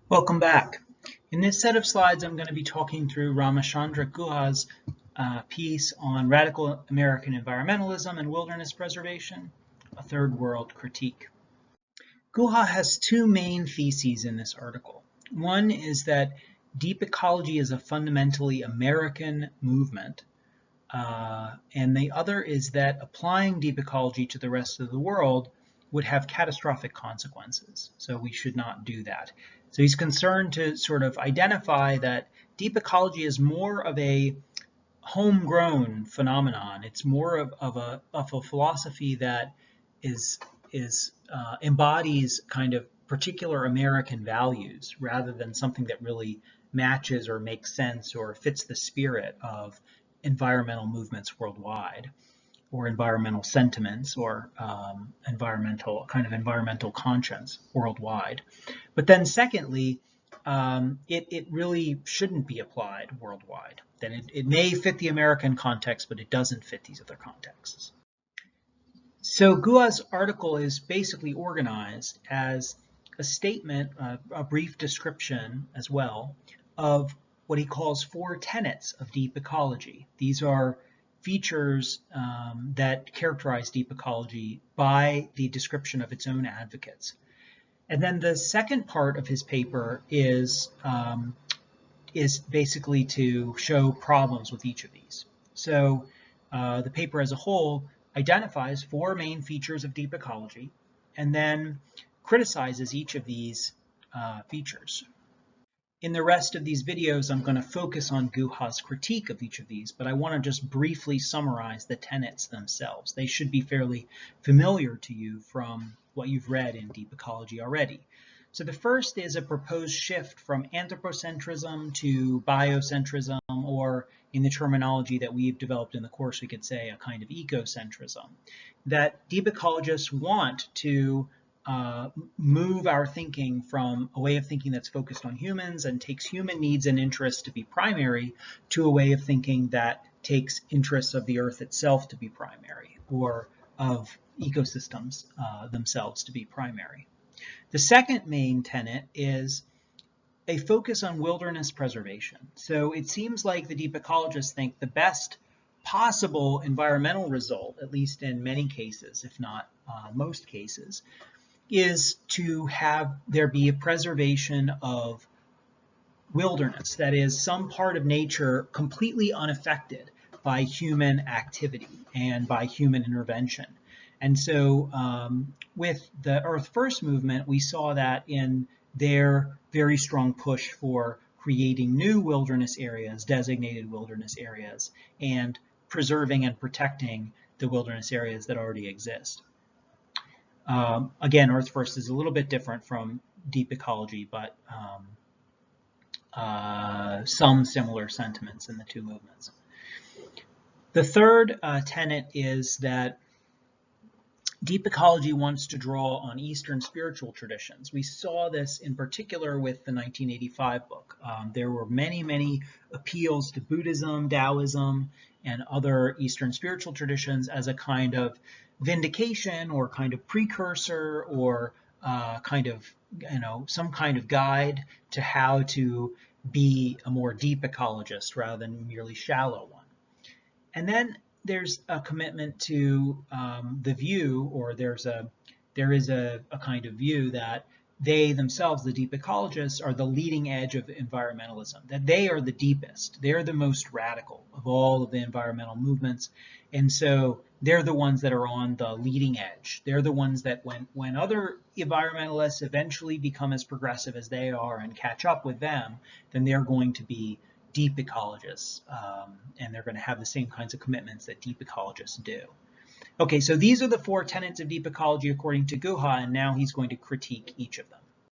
Welcome back. In this set of slides, I'm going to be talking through Ramachandra Guha's piece on radical American environmentalism and wilderness preservation, a third world critique. Guha has two main theses in this article. One is that deep ecology is a fundamentally American movement, and the other is that applying deep ecology to the rest of the world would have catastrophic consequences, so we should not do that. So he's concerned to sort of identify that deep ecology is more of a homegrown phenomenon. It's more of a philosophy that embodies kind of particular American values rather than something that really matches or makes sense or fits the spirit of environmental movements worldwide, or environmental sentiments, or environmental conscience worldwide. But then secondly, it really shouldn't be applied worldwide. That it may fit the American context, but it doesn't fit these other contexts. So Guha's article is basically organized as a statement, a brief description as well, of what he calls 4 tenets of deep ecology. These are features that characterize deep ecology by the description of its own advocates. And then the second part of his paper is basically to show problems with each of these. So the paper as a whole identifies 4 main features of deep ecology and then criticizes each of these features. In the rest of these videos, I'm going to focus on Guha's critique of each of these, but I want to just briefly summarize the tenets themselves. They should be fairly familiar to you from what you've read in deep ecology already. So the first is a proposed shift from anthropocentrism to biocentrism, or in the terminology that we've developed in the course, we could say a kind of ecocentrism. That deep ecologists want to move our thinking from a way of thinking that's focused on humans and takes human needs and interests to be primary to a way of thinking that takes interests of the earth itself to be primary, or of ecosystems themselves to be primary. The second main tenet is a focus on wilderness preservation. So it seems like the deep ecologists think the best possible environmental result, at least in many cases, if not most cases, is to have there be a preservation of wilderness, that is, some part of nature completely unaffected by human activity and by human intervention. And so with the Earth First movement, we saw that in their very strong push for creating new wilderness areas, designated wilderness areas, and preserving and protecting the wilderness areas that already exist. Again, Earth First is a little bit different from deep ecology, but some similar sentiments in the two movements. The third tenet is that deep ecology wants to draw on Eastern spiritual traditions. We saw this in particular with the 1985 book. There were many, many appeals to Buddhism, Taoism, and other Eastern spiritual traditions as a kind of vindication or kind of precursor or kind of, some kind of guide to how to be a more deep ecologist rather than merely shallow one. And then there's a commitment to the view, or there is a kind of view that they themselves, the deep ecologists, are the leading edge of environmentalism, that they are the deepest, they're the most radical of all of the environmental movements. And so they're the ones that are on the leading edge. They're the ones that when other environmentalists eventually become as progressive as they are and catch up with them, then they're going to be deep ecologists, and they're going to have the same kinds of commitments that deep ecologists do. Okay, so these are the 4 tenets of deep ecology according to Guha, and now he's going to critique each of them.